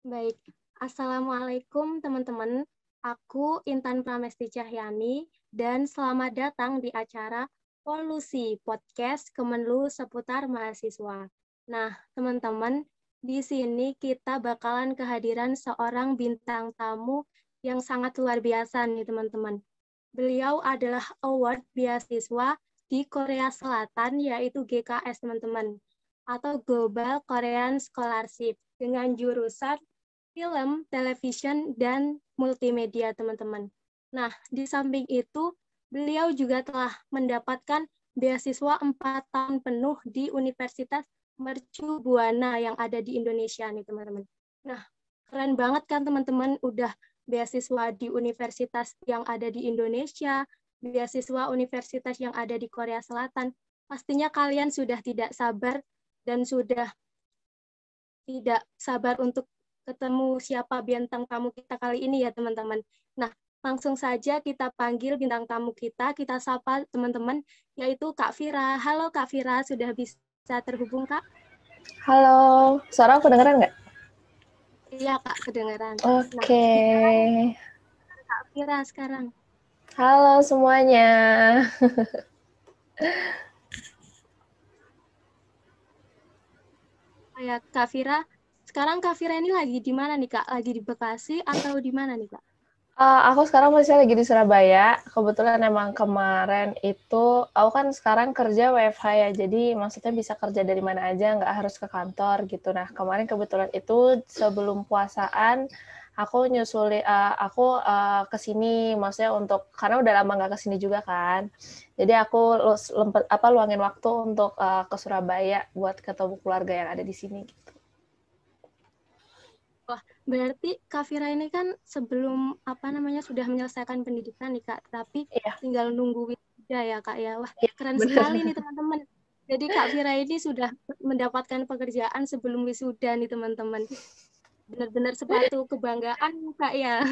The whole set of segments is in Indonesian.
Baik, Assalamualaikum teman-teman. Aku Intan Pramesti Cahyani dan selamat datang di acara Polusi Podcast Kemenlu seputar mahasiswa. Nah, teman-teman, di sini kita bakalan kehadiran seorang bintang tamu yang sangat luar biasa nih teman-teman. Beliau adalah award beasiswa di Korea Selatan yaitu GKS teman-teman atau Global Korean Scholarship dengan jurusan film, television, dan multimedia, teman-teman. Nah, di samping itu, beliau juga telah mendapatkan beasiswa 4 tahun penuh di Universitas Mercu Buana yang ada di Indonesia nih, teman-teman. Nah, keren banget kan, teman-teman, udah beasiswa di universitas yang ada di Indonesia, beasiswa universitas yang ada di Korea Selatan. Pastinya kalian sudah tidak sabar dan sudah tidak sabar untuk ketemu siapa bintang tamu kita kali ini ya teman-teman. Nah, langsung saja kita panggil bintang tamu kita sapa teman-teman, yaitu Kak Vira. Halo Kak Vira, sudah bisa terhubung Kak? Halo, suara aku kedengeran nggak? Iya Kak, kedengeran. Oke. Nah, Kak Vira sekarang. Halo semuanya. Ya Kak Vira, sekarang Kak Vira ini lagi di mana nih Kak? Lagi di Bekasi atau di mana nih Kak? Aku sekarang masih lagi di Surabaya. Kebetulan emang kemarin itu, aku kan sekarang kerja WFH ya, jadi maksudnya bisa kerja dari mana aja, nggak harus ke kantor gitu. Nah, kemarin kebetulan itu sebelum puasaan, aku ke sini, maksudnya karena udah lama nggak ke sini juga kan. Jadi aku luangin waktu untuk ke Surabaya buat ketemu keluarga yang ada di sini. Wah, berarti Kak Vira ini kan sebelum sudah menyelesaikan pendidikan nih Kak, tapi Iya. tinggal nunggu wisuda ya Kak ya. Wah, Iya, keren bener. sekali nih teman-teman. Jadi Kak Vira ini sudah mendapatkan pekerjaan sebelum wisuda nih teman-teman. Benar-benar sepatu kebanggaan Kak ya.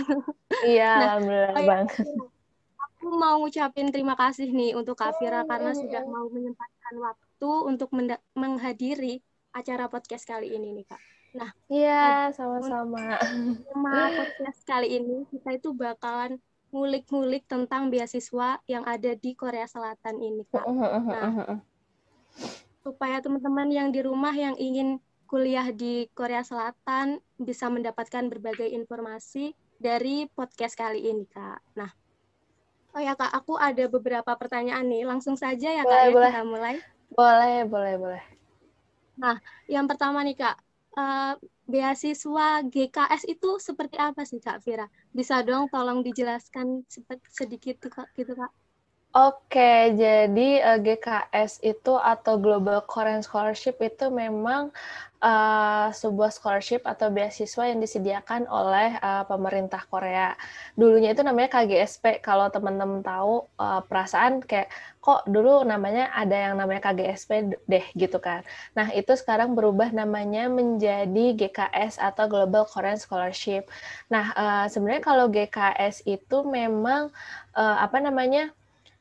Iya, Nah, alhamdulillah ya, Bang. Kak Vira, aku mau ngucapin terima kasih nih untuk Kak Vira karena sudah mau menyempatkan waktu untuk menghadiri acara podcast kali ini nih Kak. Nah, Iya, sama-sama. tema podcast kali ini kita itu bakalan ngulik-ngulik tentang beasiswa yang ada di Korea Selatan ini, Kak. Nah, supaya teman-teman yang di rumah yang ingin kuliah di Korea Selatan bisa mendapatkan berbagai informasi dari podcast kali ini, Kak. Nah, oh ya Kak, aku ada beberapa pertanyaan nih. Langsung saja ya Kak ya, Boleh. kita mulai. Boleh. Nah, yang pertama nih Kak, beasiswa GKS itu seperti apa sih Kak Vira? Bisa dong tolong dijelaskan sedikit gitu Kak? Oke, jadi GKS itu atau Global Korean Scholarship itu memang sebuah scholarship atau beasiswa yang disediakan oleh pemerintah Korea. Dulunya itu namanya KGSP. Kalau teman-teman tahu, perasaan kayak kok dulu namanya ada yang namanya KGSP deh gitu kan. Nah, itu sekarang berubah namanya menjadi GKS atau Global Korean Scholarship. Nah, sebenarnya kalau GKS itu memang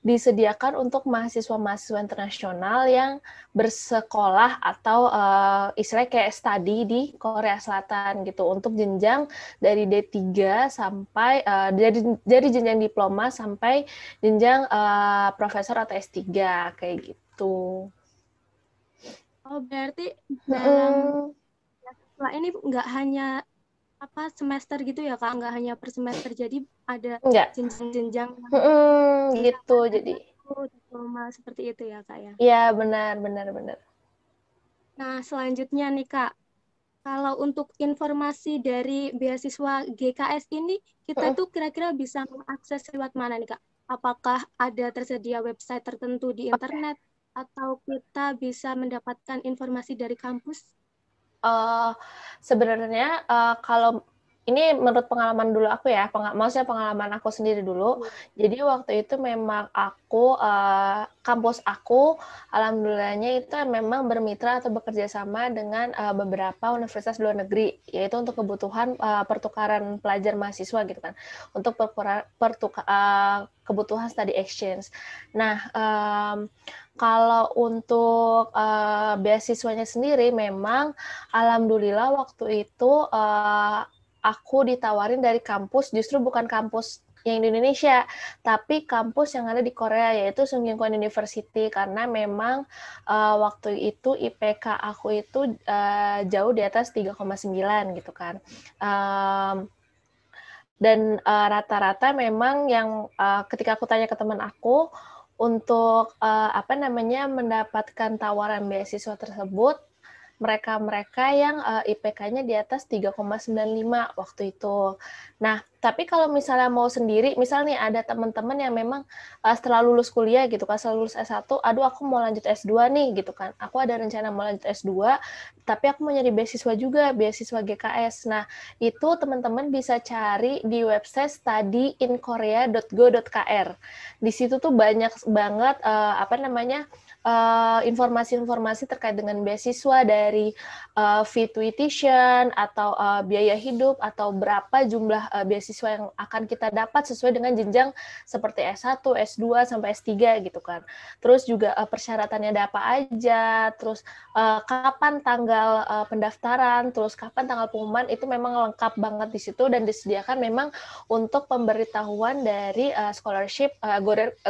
disediakan untuk mahasiswa-mahasiswa internasional yang bersekolah atau istilahnya kayak studi di Korea Selatan gitu untuk jenjang dari D3 sampai dari jenjang diploma sampai jenjang profesor atau S3 kayak gitu. Oh, berarti dalam beasiswa ini nggak hanya semester gitu ya Kak, nggak hanya per semester, jadi ada Enggak. jenjang-jenjang Gitu jadi. diploma seperti itu ya Kak ya. Iya, benar. Nah, selanjutnya nih Kak, kalau untuk informasi dari beasiswa GKS ini, kita tuh kira-kira bisa mengakses lewat mana nih Kak? Apakah ada tersedia website tertentu di internet, atau kita bisa mendapatkan informasi dari kampus? Sebenarnya kalau ini menurut pengalaman dulu aku ya, maksudnya pengalaman aku sendiri dulu. Jadi waktu itu memang kampus aku, alhamdulillahnya itu memang bermitra atau bekerja sama dengan beberapa universitas luar negeri, yaitu untuk kebutuhan pertukaran pelajar mahasiswa gitu kan, untuk kebutuhan study exchange. Nah, Kalau untuk beasiswanya sendiri, memang alhamdulillah waktu itu aku ditawarin dari kampus, justru bukan kampus yang di Indonesia, tapi kampus yang ada di Korea, yaitu Sungkyunkwan University, karena memang waktu itu IPK aku itu jauh di atas 3,9 gitu kan. Dan rata-rata memang yang ketika aku tanya ke teman aku untuk mendapatkan tawaran beasiswa tersebut, mereka-mereka yang IPK-nya di atas 3,95 waktu itu. Nah, tapi kalau misalnya mau sendiri, misalnya nih ada teman-teman yang memang setelah lulus kuliah gitu kan, setelah lulus S1, aduh aku mau lanjut S2 nih gitu kan. Aku ada rencana mau lanjut S2, tapi aku mau nyari beasiswa juga, beasiswa GKS. Nah, itu teman-teman bisa cari di website studyinkorea.go.kr. Di situ tuh banyak banget informasi-informasi terkait dengan beasiswa dari fee tuition atau biaya hidup atau berapa jumlah beasiswa yang akan kita dapat sesuai dengan jenjang seperti S1, S2 sampai S3 gitu kan. Terus juga persyaratannya ada apa aja, terus kapan tanggal pendaftaran, terus kapan tanggal pengumuman, itu memang lengkap banget di situ dan disediakan memang untuk pemberitahuan dari scholarship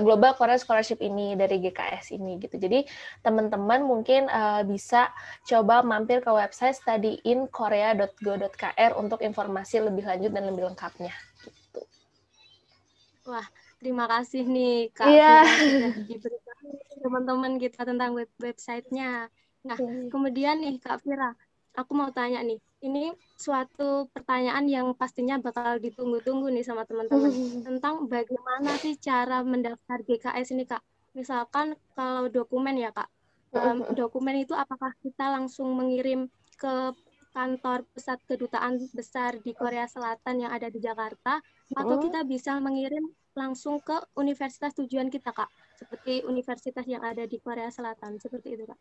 Global Korean Scholarship ini dari GKS ini gitu. Jadi teman-teman mungkin bisa coba mampir ke website studyinkorea.go.kr untuk informasi lebih lanjut dan lebih lengkapnya. Gitu. Wah, terima kasih nih Kak Iya. Vira sudah diberitahu teman-teman kita tentang websitenya. Nah, kemudian nih Kak Vira, aku mau tanya nih, ini suatu pertanyaan yang pastinya bakal ditunggu-tunggu nih sama teman-teman tentang bagaimana sih cara mendaftar GKS ini Kak. Misalkan kalau dokumen ya Kak, dokumen itu apakah kita langsung mengirim ke kantor pusat kedutaan besar di Korea Selatan yang ada di Jakarta, atau kita bisa mengirim langsung ke universitas tujuan kita, Kak. Seperti universitas yang ada di Korea Selatan, seperti itu, Kak.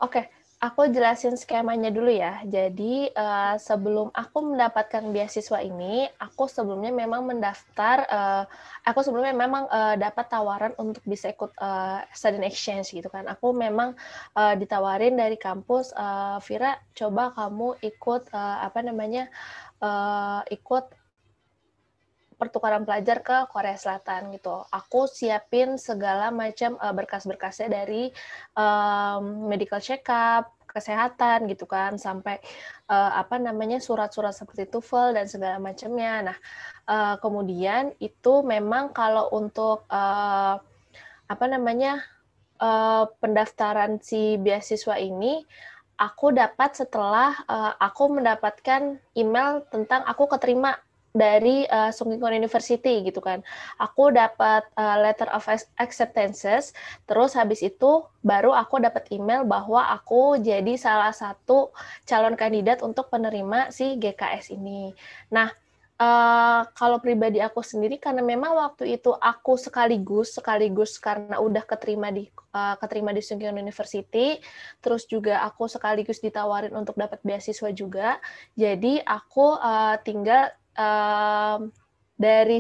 Oke. Aku jelasin skemanya dulu ya. Jadi sebelum aku mendapatkan beasiswa ini, aku sebelumnya memang mendaftar, aku sebelumnya memang dapat tawaran untuk bisa ikut student exchange gitu kan. Aku memang ditawarin dari kampus, Vira, coba kamu ikut ikut pertukaran pelajar ke Korea Selatan gitu. Aku siapin segala macam berkas-berkasnya dari medical check-up, kesehatan gitu kan, sampai surat-surat seperti TOEFL dan segala macamnya. Nah, kemudian itu memang kalau untuk pendaftaran si beasiswa ini aku dapat setelah aku mendapatkan email tentang aku keterima dari Sungkyunkwan University gitu kan. Aku dapat letter of acceptances, terus habis itu baru aku dapat email bahwa aku jadi salah satu calon kandidat untuk penerima si GKS ini. Nah, kalau pribadi aku sendiri, karena memang waktu itu aku sekaligus karena udah keterima di Sungkyunkwan University, terus juga aku sekaligus ditawarin untuk dapat beasiswa juga. Jadi aku tinggal dari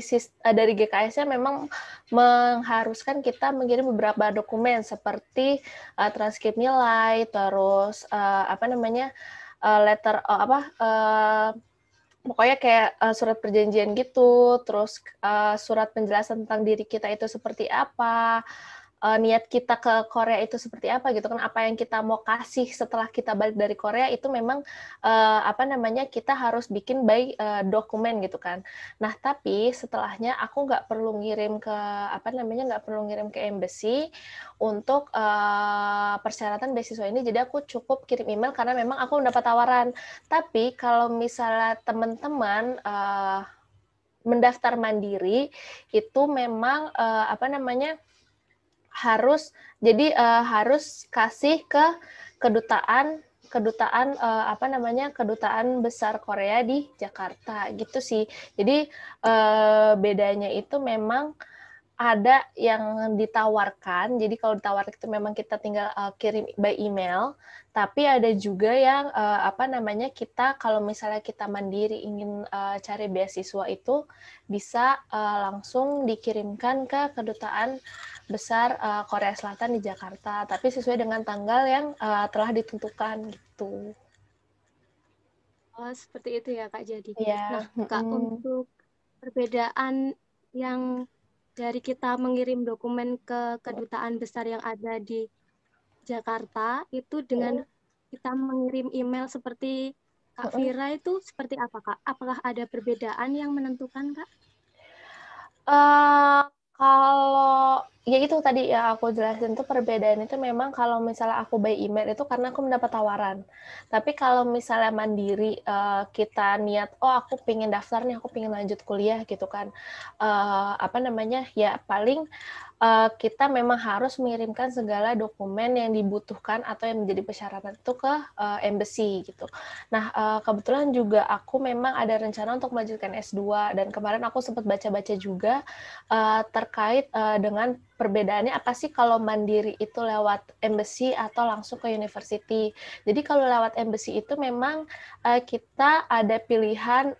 GKS-nya memang mengharuskan kita mengirim beberapa dokumen seperti transkrip nilai, terus pokoknya kayak surat perjanjian gitu, terus surat penjelasan tentang diri kita itu seperti apa, niat kita ke Korea itu seperti apa gitu kan, apa yang kita mau kasih setelah kita balik dari Korea itu memang kita harus bikin by dokumen gitu kan. Nah, tapi setelahnya aku nggak perlu ngirim ke embassy untuk persyaratan beasiswa ini, jadi aku cukup kirim email karena memang aku mendapat tawaran. Tapi kalau misalnya teman-teman mendaftar mandiri itu memang harus kasih ke kedutaan besar Korea di Jakarta gitu sih. Jadi bedanya itu memang ada yang ditawarkan, jadi kalau ditawarkan itu memang kita tinggal kirim by email, tapi ada juga yang kita kalau misalnya kita mandiri ingin cari beasiswa itu bisa langsung dikirimkan ke Kedutaan Besar Korea Selatan di Jakarta, tapi sesuai dengan tanggal yang telah ditentukan gitu. Oh, seperti itu ya Kak jadi. Nah, Iya, Kak, untuk perbedaan yang dari kita mengirim dokumen ke kedutaan besar yang ada di Jakarta itu dengan kita mengirim email seperti Kak Vira itu seperti apa Kak? Apakah ada perbedaan yang menentukan Kak? Kalau ya itu tadi ya aku jelasin tuh perbedaan itu memang kalau misalnya aku by email itu karena aku mendapat tawaran. Tapi kalau misalnya mandiri kita niat aku pengen daftar nih, aku pengen lanjut kuliah gitu kan. Ya paling kita memang harus mengirimkan segala dokumen yang dibutuhkan atau yang menjadi persyaratan itu ke embassy gitu. Nah, kebetulan juga aku memang ada rencana untuk melanjutkan S2 dan kemarin aku sempat baca-baca juga terkait dengan perbedaannya apa sih kalau mandiri itu lewat embassy atau langsung ke university. Jadi kalau lewat embassy itu memang kita ada pilihan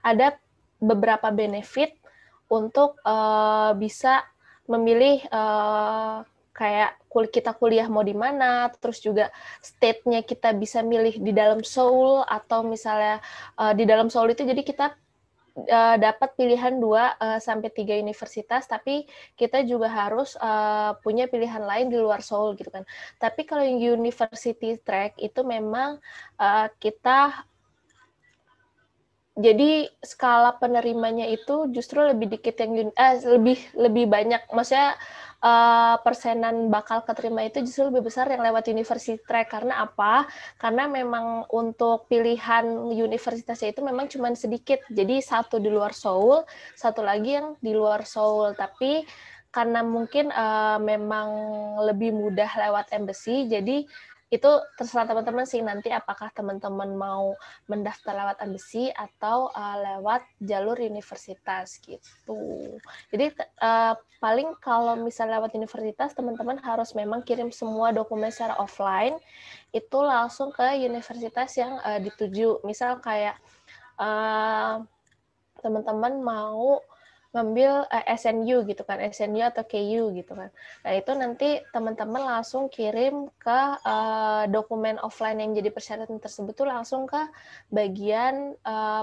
ada beberapa benefit untuk bisa memilih kayak kita kuliah mau di mana, terus juga state-nya kita bisa milih di dalam Seoul atau misalnya di dalam Seoul itu jadi kita dapat pilihan 2 sampai 3 universitas, tapi kita juga harus punya pilihan lain di luar Seoul gitu kan. Tapi kalau yang university track itu memang kita jadi skala penerimanya itu justru lebih dikit yang lebih banyak, maksudnya persenan bakal keterima itu justru lebih besar yang lewat university track. Karena apa? Karena memang untuk pilihan universitasnya itu memang cuma sedikit. Jadi satu di luar Seoul, satu lagi yang di luar Seoul. Tapi karena mungkin memang lebih mudah lewat embassy, jadi itu terserah teman-teman sih nanti apakah teman-teman mau mendaftar lewat embassy atau lewat jalur universitas gitu. Jadi paling kalau misalnya lewat universitas teman-teman harus memang kirim semua dokumen secara offline itu langsung ke universitas yang dituju. Misal kayak teman-teman mau ngambil SNU gitu kan, SNU atau KU gitu kan. Nah itu nanti teman-teman langsung kirim ke dokumen offline yang jadi persyaratan tersebut tuh langsung ke bagian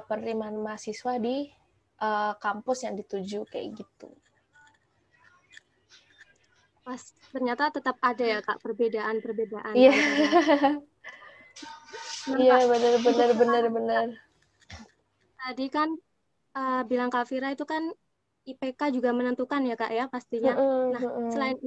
penerimaan mahasiswa di kampus yang dituju kayak gitu. Pas ternyata tetap ada ya Kak perbedaan-perbedaan Iya. antara. Nah Iya Kak, untuk benar. tadi kan bilang Kak Vira itu kan IPK juga menentukan ya Kak ya pastinya. Nah, selain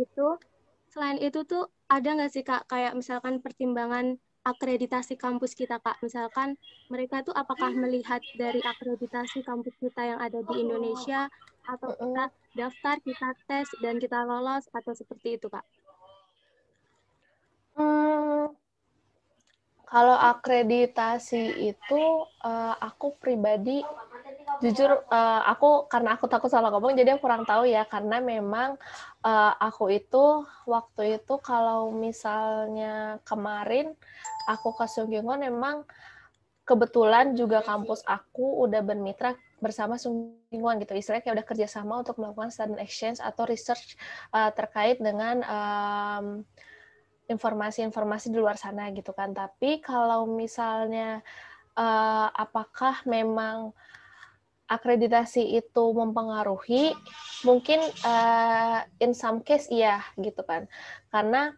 itu tuh ada nggak sih Kak kayak misalkan pertimbangan akreditasi kampus kita Kak? Misalkan mereka tuh apakah melihat dari akreditasi kampus kita yang ada di Indonesia atau kita daftar, kita tes dan kita lolos atau seperti itu Kak? Kalau akreditasi itu aku pribadi jujur karena aku takut salah ngomong jadi aku kurang tahu ya karena memang aku itu waktu itu kalau misalnya kemarin aku ke Sungkyunkwan memang kebetulan juga kampus aku udah bermitra bersama Sungkyunkwan gitu, istilahnya kayak udah kerjasama untuk melakukan student exchange atau research terkait dengan informasi-informasi di luar sana gitu kan. Tapi kalau misalnya apakah memang akreditasi itu mempengaruhi, mungkin in some case iya gitu kan. Karena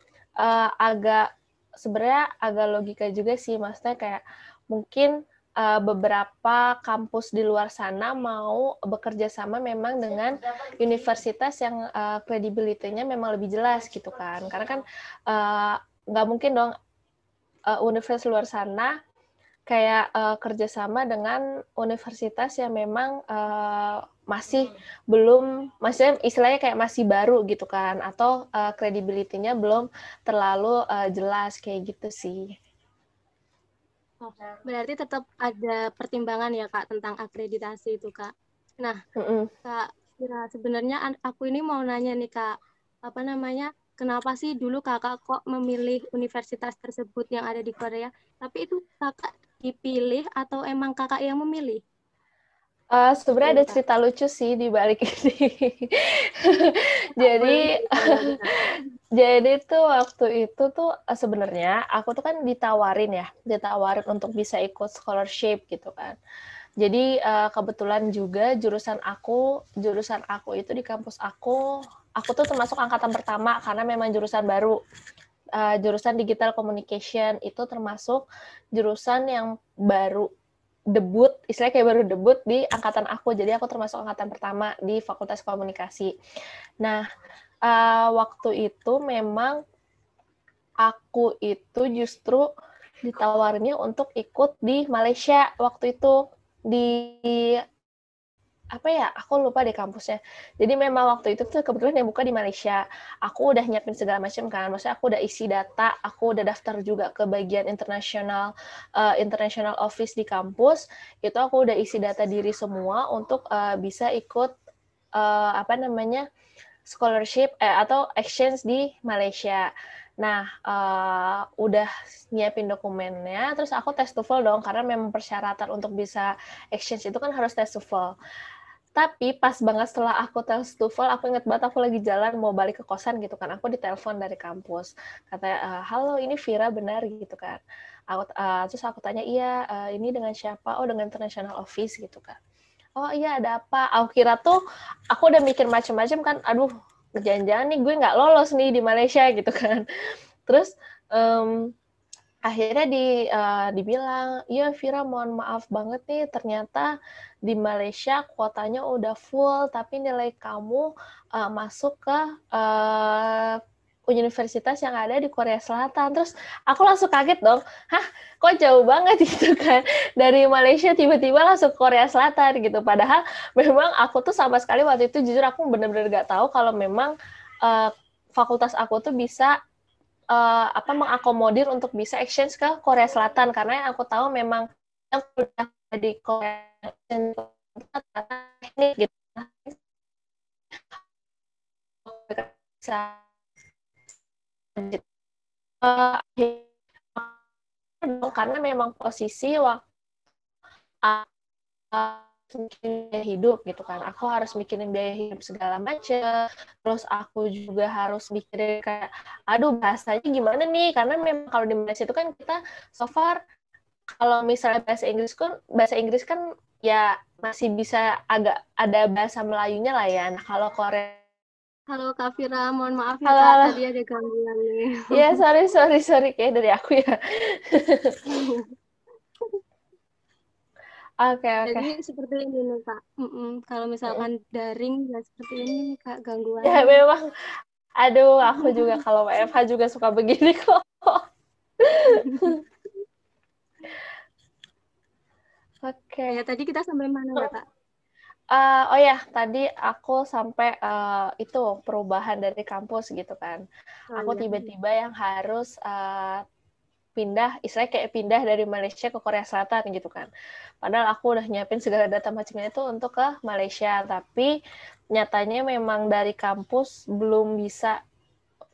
sebenarnya agak logika juga sih, maksudnya kayak mungkin beberapa kampus di luar sana mau bekerja sama memang dengan universitas yang kredibilitasnya memang lebih jelas gitu kan. Karena kan nggak mungkin dong universitas luar sana kayak kerjasama dengan universitas yang memang masih belum, maksudnya istilahnya kayak masih baru gitu kan, atau kredibilitinya belum terlalu jelas kayak gitu sih. Oh, berarti tetap ada pertimbangan ya Kak tentang akreditasi itu Kak. Nah, Kak Kira sebenarnya aku ini mau nanya nih Kak, apa namanya? Kenapa sih dulu Kakak kok memilih universitas tersebut yang ada di Korea? Tapi itu Kakak dipilih atau emang Kakak yang memilih? Seperti Sebenarnya ini ada Kak. cerita lucu sih di balik ini. Kak boleh Jadi diceritain Kak. jadi tuh waktu itu tuh sebenarnya aku tuh kan ditawarin untuk bisa ikut scholarship gitu kan. Jadi kebetulan juga jurusan aku itu di kampus aku tuh termasuk angkatan pertama karena memang jurusan baru. Jurusan digital communication itu termasuk jurusan yang baru debut, istilahnya kayak baru debut di angkatan aku. Jadi aku termasuk angkatan pertama di Fakultas Komunikasi. Nah, waktu itu memang aku itu justru ditawarinnya untuk ikut di Malaysia waktu itu di apa ya, aku lupa deh kampusnya. Jadi memang waktu itu tuh kebetulan yang buka di Malaysia. Aku udah nyiapin segala macam kan, maksudnya aku udah isi data, aku udah daftar juga ke bagian international office di kampus. Itu aku udah isi data diri semua untuk bisa ikut scholarship atau exchange di Malaysia. Nah, udah nyiapin dokumennya, terus aku tes TOEFL dong, karena memang persyaratan untuk bisa exchange itu kan harus tes TOEFL. Tapi pas banget setelah aku tes TOEFL, aku inget banget aku lagi jalan mau balik ke kosan gitu kan, aku ditelepon dari kampus. Katanya, halo ini Vira benar gitu kan. Terus aku tanya, iya ini dengan siapa? Oh dengan International Office gitu kan. Oh iya ada apa? Aku kira tuh, aku udah mikir macam-macam kan, aduh jangan-jangan nih gue nggak lolos nih di Malaysia gitu kan. Terus akhirnya dibilang, iya Vira mohon maaf banget nih, ternyata di Malaysia kuotanya udah full, tapi nilai kamu masuk ke universitas yang ada di Korea Selatan. Terus aku langsung kaget dong, hah kok jauh banget gitu kan, dari Malaysia tiba-tiba langsung ke Korea Selatan gitu. Padahal memang aku tuh sama sekali waktu itu jujur aku benar-benar gak tahu kalau memang fakultas aku tuh bisa mengakomodir untuk bisa exchange ke Korea Selatan, karena yang aku tahu memang yang udah di Korea teknik gitu bisa karena memang posisi waktu mikirin biaya hidup gitu kan, aku harus mikirin biaya hidup segala macam, terus aku juga harus mikirin kayak aduh bahasanya gimana nih, karena memang kalau di Malaysia itu kan kita so far kalau misalnya bahasa Inggris kan ya masih bisa agak ada bahasa Melayunya lah ya. Nah, kalau Korea. Halo Kak Vira, mohon maaf ya Halo, Kak, halo. tadi ada gangguan nih. Ya, sorry kayak dari aku ya. Oke. Jadi seperti ini nih Kak. Kalau misalkan daring ya seperti ini nih Kak Ya gangguannya. memang, aduh aku juga kalau WFH juga suka begini kok. Ya Oke. tadi kita sampai mana ya Kak? Oh ya, tadi aku sampai itu perubahan dari kampus gitu kan. Oh Aku iya. tiba-tiba yang harus istilahnya kayak pindah dari Malaysia ke Korea Selatan gitu kan. Padahal aku udah nyiapin segala data macamnya itu untuk ke Malaysia, tapi nyatanya memang dari kampus belum bisa,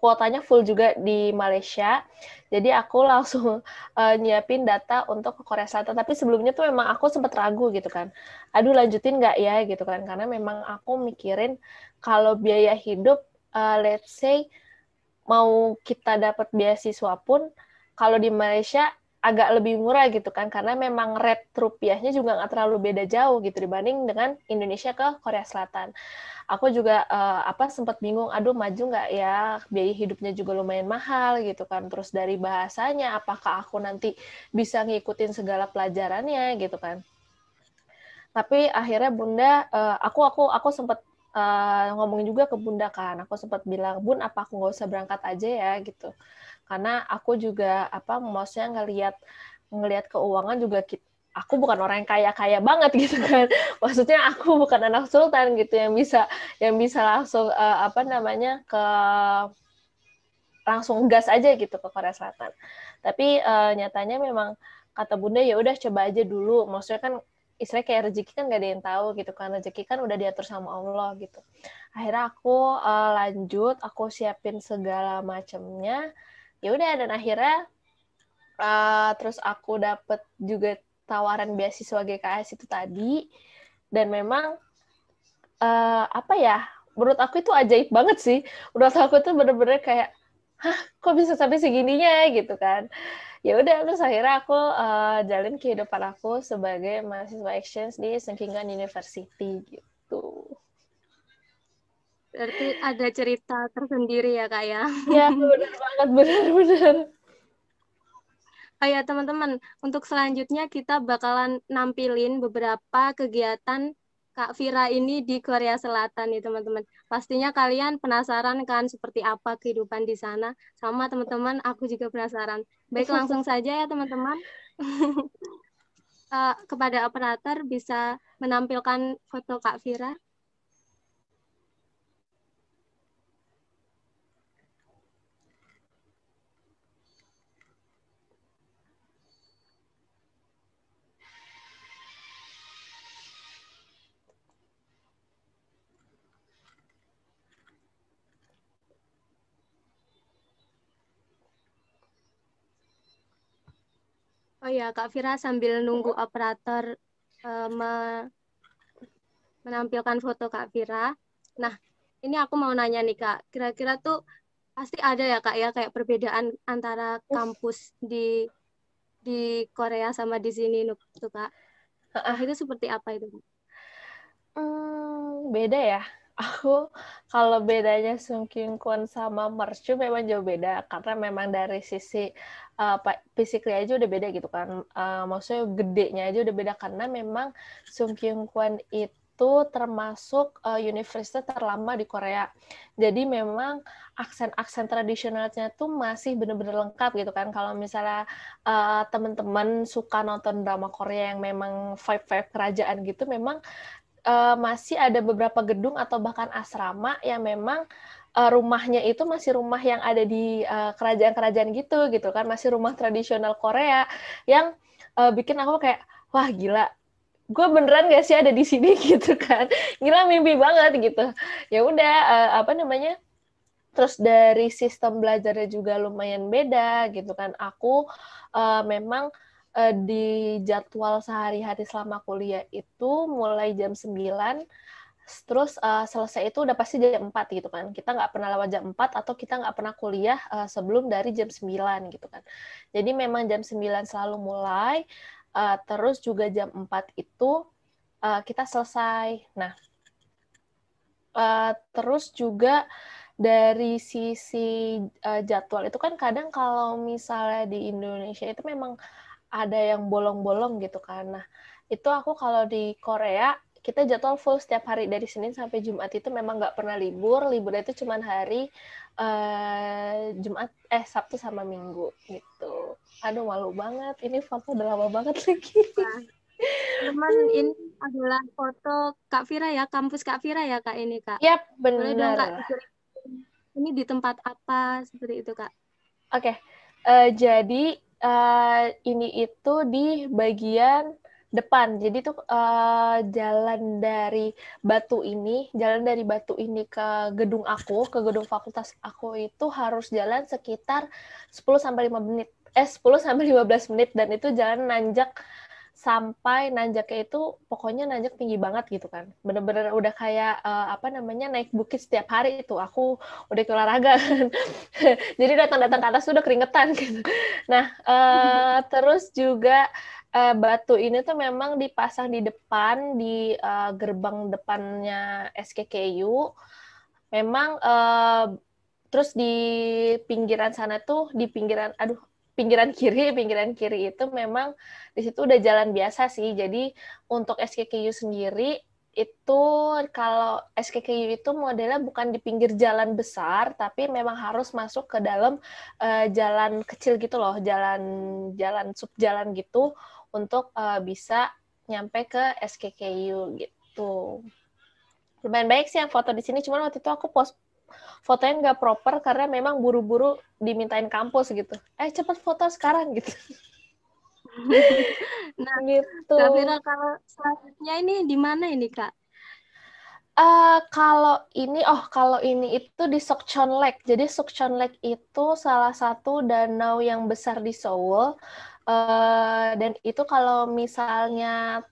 kuotanya full juga di Malaysia. Jadi aku langsung nyiapin data untuk ke Korea Selatan. Tapi sebelumnya tuh memang aku sempat ragu gitu kan. Aduh lanjutin nggak ya gitu kan. Karena memang aku mikirin kalau biaya hidup, let's say mau kita dapat beasiswa pun kalau di Malaysia agak lebih murah gitu kan, karena memang rate rupiahnya juga nggak terlalu beda jauh gitu dibanding dengan Indonesia ke Korea Selatan. Aku juga sempat bingung, aduh maju nggak ya, biaya hidupnya juga lumayan mahal gitu kan, terus dari bahasanya apakah aku nanti bisa ngikutin segala pelajarannya gitu kan. Tapi akhirnya Bunda, aku sempat ngomong juga ke Bunda kan, aku sempat bilang, Bun apa aku nggak usah berangkat aja ya gitu, karena aku juga maksudnya ngelihat keuangan juga, aku bukan orang yang kaya banget gitu kan, maksudnya aku bukan anak sultan gitu yang bisa langsung langsung gas aja gitu ke Korea Selatan. Tapi nyatanya memang kata Bunda ya udah coba aja dulu, maksudnya kan istilahnya kayak rezeki kan nggak ada yang tahu gitu kan, rezeki kan udah diatur sama Allah gitu. Akhirnya aku lanjut, aku siapin segala macamnya, ya udah, dan akhirnya terus aku dapet juga tawaran beasiswa GKS itu tadi, dan memang apa ya, menurut aku itu ajaib banget sih. Menurut aku tuh bener-bener kayak, hah, kok bisa sampai segininya gitu kan. Ya udah, terus akhirnya aku jalin kehidupan aku sebagai mahasiswa exchange di Sengkingan University gitu. Berarti ada cerita tersendiri ya, Kak ya. Ya, benar banget, benar-benar. Oh ya, teman-teman, untuk selanjutnya kita bakalan nampilin beberapa kegiatan Kak Vira ini di Korea Selatan nih, teman-teman. Pastinya kalian penasaran kan seperti apa kehidupan di sana. Sama teman-teman, aku juga penasaran. Baik, langsung saja ya, teman-teman. Kepada operator bisa menampilkan foto Kak Vira. Oh ya, Kak Vira sambil nunggu operator menampilkan foto Kak Vira. Nah, ini aku mau nanya nih Kak, kira-kira tuh pasti ada ya Kak ya kayak perbedaan antara kampus di Korea sama di sini tuh Kak. Nah, itu seperti apa itu Kak? Beda ya. Aku kalau bedanya Sung Kyung Kwon sama Mercu memang jauh beda, karena memang dari sisi physically aja udah beda gitu kan. Maksudnya gedenya aja udah beda, karena memang Sung Kyung Kwon itu termasuk universitas terlama di Korea. Jadi memang aksen-aksen tradisionalnya tuh masih benar-benar lengkap gitu kan. Kalau misalnya teman-teman suka nonton drama Korea yang memang vibe-vibe kerajaan gitu, memang masih ada beberapa gedung atau bahkan asrama yang memang rumahnya itu masih rumah yang ada di kerajaan-kerajaan gitu kan, masih rumah tradisional Korea yang bikin aku kayak, wah gila, gue beneran gak sih ada di sini gitu kan, gila mimpi banget gitu. Ya udah, apa namanya, terus dari sistem belajarnya juga lumayan beda gitu kan. Aku memang di jadwal sehari-hari selama kuliah itu mulai jam 9, terus selesai itu udah pasti jam 4 gitu kan. Kita nggak pernah lewat jam 4 atau kita nggak pernah kuliah sebelum dari jam 9 gitu kan. Jadi memang jam 9 selalu mulai, terus juga jam 4 itu kita selesai. Nah, terus juga dari sisi jadwal itu kan kadang kalau misalnya di Indonesia itu memang ada yang bolong-bolong gitu kan. Nah, itu aku kalau di Korea, kita jadwal full setiap hari dari Senin sampai Jumat itu memang nggak pernah libur. Liburnya itu cuma hari Sabtu sama Minggu gitu. Aduh, malu banget. Ini foto udah lama banget lagi. Teman, ini adalah foto Kak Vira ya, kampus Kak Vira ya Kak ini Kak. Yap, Boleh dong Kak, benar. ini di tempat apa seperti itu Kak? Oke, jadi ini itu di bagian depan. Jadi tuh jalan dari Batu ini ke gedung aku, ke gedung fakultas aku itu harus jalan sekitar 10 sampai 15 menit, dan itu jalan nanjak, sampai nanjaknya itu pokoknya nanjak tinggi banget gitu kan. Bener-bener udah kayak naik bukit setiap hari itu. Aku udah olahraga kan. Jadi datang-datang ke atas udah keringetan gitu. Nah, terus juga batu ini tuh memang dipasang di depan, di gerbang depannya SKKU. Memang terus di pinggiran sana tuh, pinggiran kiri itu memang di situ udah jalan biasa sih. Jadi untuk SKKU sendiri itu, kalau SKKU itu modelnya bukan di pinggir jalan besar, tapi memang harus masuk ke dalam jalan kecil gitu loh, jalan sub jalan gitu untuk bisa nyampe ke SKKU gitu. Lumayan baik sih yang foto di sini, cuman waktu itu aku post fotonya nggak proper karena memang buru-buru dimintain kampus gitu. Cepet foto sekarang gitu. Nah, gitu. Kak Vira, kalau selanjutnya ini di mana ini, Kak? Kalau ini itu di Sokchon Lake. Jadi Sokchon Lake itu salah satu danau yang besar di Seoul. Dan itu kalau misalnya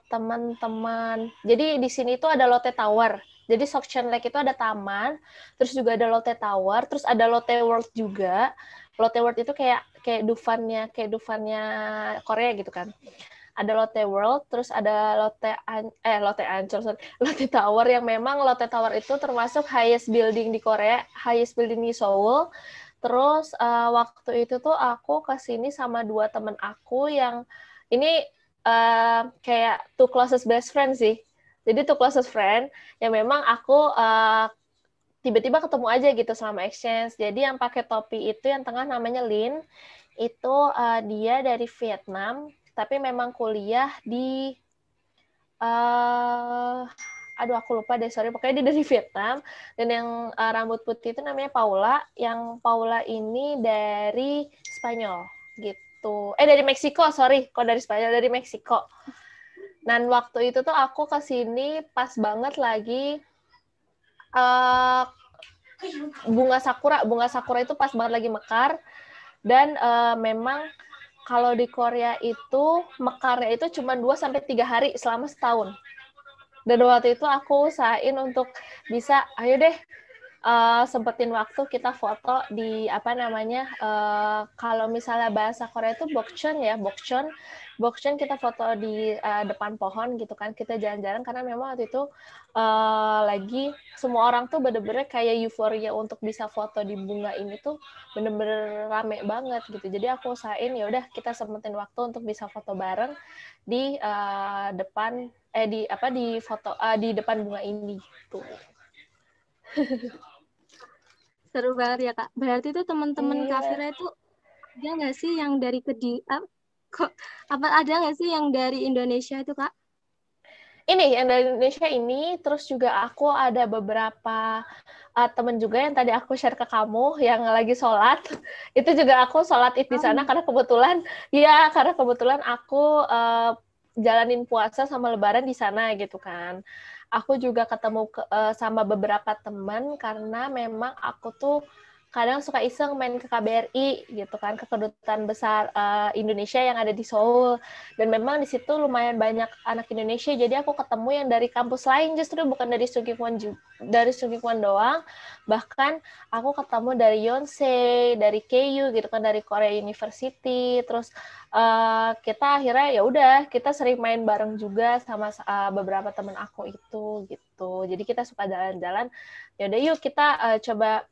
teman-teman, jadi di sini itu ada Lotte Tower. Jadi Sokchon Lake itu ada taman, terus juga ada Lotte Tower, terus ada Lotte World juga. Lotte World itu kayak Dufan-nya Korea gitu kan. Ada Lotte World, terus ada Lotte Ancol, sorry, Lotte Tower yang memang Lotte Tower itu termasuk highest building di Korea, highest building di Seoul. Terus waktu itu tuh aku kesini sama 2 temen aku yang ini kayak two closest best friend sih. Jadi two closest friend yang memang aku tiba-tiba ketemu aja gitu selama exchange. Jadi yang pakai topi itu yang tengah namanya Lin, itu dia dari Vietnam, tapi memang kuliah di aduh aku lupa deh, sorry, pokoknya dia dari Vietnam. Dan yang rambut putih itu namanya Paula, yang Paula ini dari Spanyol gitu, dari Meksiko, sorry, kok dari Spanyol, dari Meksiko. Dan waktu itu tuh aku kesini pas banget lagi bunga sakura itu pas banget lagi mekar. Dan memang kalau di Korea itu mekarnya itu cuma 2-3 hari selama setahun. Dan waktu itu aku usahain untuk bisa, ayo deh sempetin waktu kita foto di kalau misalnya bahasa Korea itu bokchon kita foto di depan pohon gitu kan, kita jalan-jalan karena memang waktu itu lagi semua orang tuh bener-bener kayak euforia untuk bisa foto di bunga ini tuh bener-bener rame banget gitu. Jadi aku usahain ya udah kita sempetin waktu untuk bisa foto bareng di depan di depan bunga ini gitu. Seru banget ya, Kak. Berarti itu teman-teman Kak Iya. Vira itu ada nggak sih yang dari ada nggak sih yang dari Indonesia itu, Kak? Ini yang dari Indonesia ini, terus juga aku ada beberapa temen juga yang tadi aku share ke kamu yang lagi sholat. Itu juga aku sholat id di sana karena kebetulan aku jalanin puasa sama lebaran di sana gitu kan. Aku juga ketemu sama beberapa teman karena memang aku tuh kadang suka iseng main ke KBRI gitu kan, ke Kedutaan Besar Indonesia yang ada di Seoul. Dan memang di situ lumayan banyak anak Indonesia, jadi aku ketemu yang dari kampus lain justru, bukan dari Sungkyunkwan doang. Bahkan aku ketemu dari Yonsei, dari KU gitu kan, dari Korea University. Terus kita akhirnya ya udah kita sering main bareng juga sama beberapa teman aku itu gitu. Jadi kita suka jalan-jalan. Ya udah yuk kita coba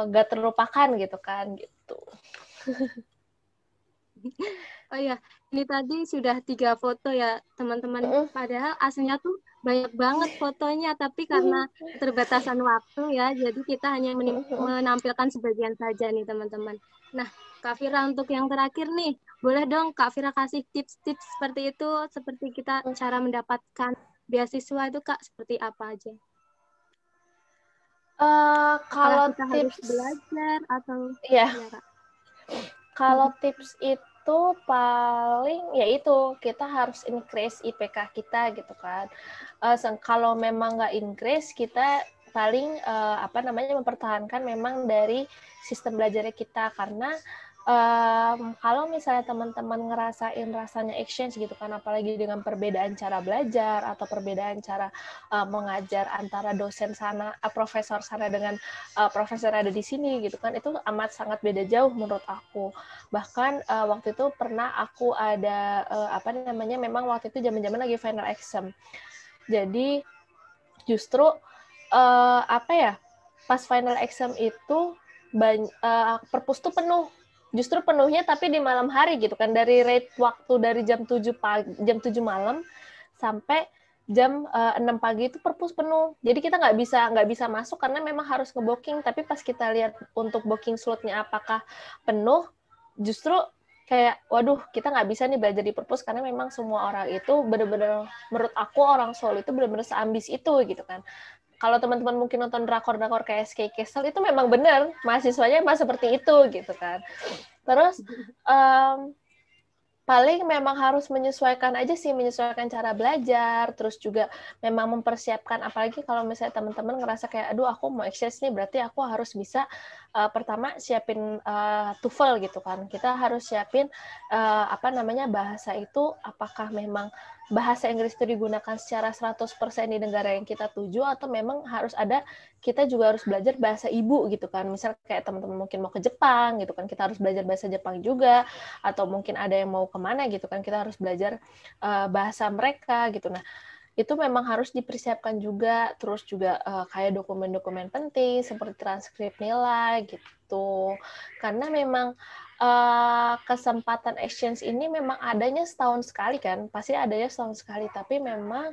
gak terlupakan gitu kan gitu. Oh iya, ini tadi sudah 3 foto ya teman-teman. Padahal aslinya tuh banyak banget fotonya, tapi karena keterbatasan waktu ya, jadi kita hanya menampilkan sebagian saja nih teman-teman. Nah, Kak Vira, untuk yang terakhir nih, boleh dong Kak Vira kasih tips-tips seperti itu, seperti kita cara mendapatkan beasiswa itu Kak, seperti apa aja? Apakah Kalau kita harus tips, belajar atau ya, Kak? kalau tips itu paling ya itu kita harus increase IPK kita gitu kan. Kalau memang nggak increase, kita paling mempertahankan memang dari sistem belajarnya kita, karena kalau misalnya teman-teman ngerasain rasanya exchange gitu kan, apalagi dengan perbedaan cara belajar atau perbedaan cara mengajar antara dosen sana, profesor sana dengan profesor ada di sini gitu kan, itu amat sangat beda jauh menurut aku. Bahkan waktu itu pernah aku ada memang waktu itu zaman-zaman lagi final exam. Jadi justru pas final exam itu perpus tuh penuh. Justru penuhnya tapi di malam hari gitu kan, dari rate waktu dari jam 7 malam sampai jam 6 pagi itu perpus penuh. Jadi kita nggak bisa masuk karena memang harus nge-booking, tapi pas kita lihat untuk booking slotnya apakah penuh, justru kayak waduh kita nggak bisa nih belajar di perpus, karena memang semua orang itu benar-benar, menurut aku orang Seoul itu benar-benar seambis itu gitu kan. Kalau teman-teman mungkin nonton drakor kayak SK Castle, itu memang benar mahasiswanya emang seperti itu gitu kan. Terus paling memang harus menyesuaikan aja sih, menyesuaikan cara belajar, terus juga memang mempersiapkan, apalagi kalau misalnya teman-teman ngerasa kayak, aduh aku mau exchange nih, berarti aku harus bisa pertama siapin TOEFL gitu kan. Kita harus siapin bahasa itu, apakah memang bahasa Inggris itu digunakan secara 100% di negara yang kita tuju, atau memang harus ada, kita juga harus belajar bahasa ibu gitu kan. Misal kayak teman-teman mungkin mau ke Jepang gitu kan, kita harus belajar bahasa Jepang juga, atau mungkin ada yang mau kemana gitu kan, kita harus belajar bahasa mereka gitu. Nah, itu memang harus dipersiapkan juga. Terus juga kayak dokumen-dokumen penting seperti transkrip nilai gitu. Karena memang kesempatan exchange ini memang adanya setahun sekali kan, pasti adanya setahun sekali, tapi memang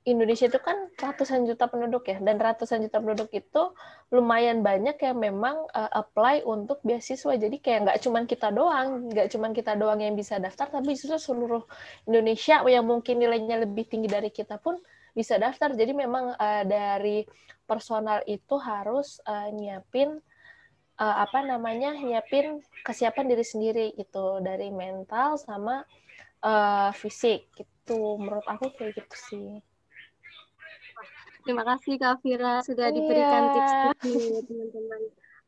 Indonesia itu kan ratusan juta penduduk ya, dan ratusan juta penduduk itu lumayan banyak yang memang apply untuk beasiswa. Jadi kayak nggak cuma kita doang yang bisa daftar, tapi justru seluruh Indonesia yang mungkin nilainya lebih tinggi dari kita pun bisa daftar. Jadi memang dari personal itu harus nyiapin kesiapan diri sendiri gitu, dari mental sama fisik gitu. Menurut aku kayak gitu sih. Terima kasih Kak Vira sudah diberikan Iya. tips-tips nih teman-teman.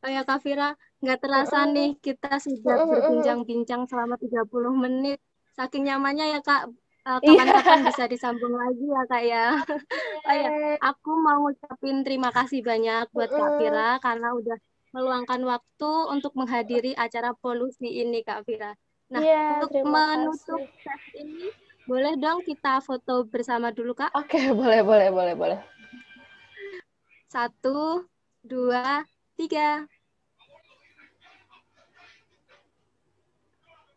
Oh ya Kak Vira, nggak terasa nih kita sudah berbincang-bincang selama 30 menit. Saking nyamannya ya Kak, Iya. kapan-kapan bisa disambung lagi ya Kak ya. Oh ya, aku mau ngucapin terima kasih banyak buat Kak Vira karena udah meluangkan waktu untuk menghadiri acara polusi ini Kak Vira. Nah, Iya, untuk terima menutup kasih. sesi ini, boleh dong kita foto bersama dulu Kak? Oke, boleh. 1, 2, 3.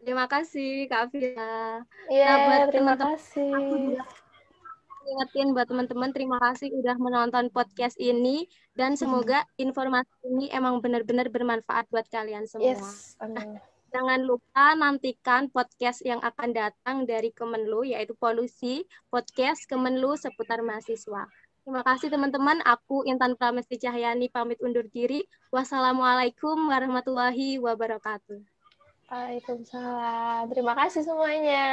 Terima kasih Kak Vira. Iya, Nah, buat terima teman-teman, kasih. aku juga ingetin buat teman-teman, terima kasih udah menonton podcast ini dan semoga informasi ini emang benar-benar bermanfaat buat kalian semua. Yes, amin. Jangan lupa nantikan podcast yang akan datang dari Kemenlu, yaitu Polusi, podcast Kemenlu seputar mahasiswa. Terima kasih teman-teman, aku Intan Pramesti Cahyani pamit undur diri. Wassalamualaikum warahmatullahi wabarakatuh. Waalaikumsalam. Terima kasih semuanya.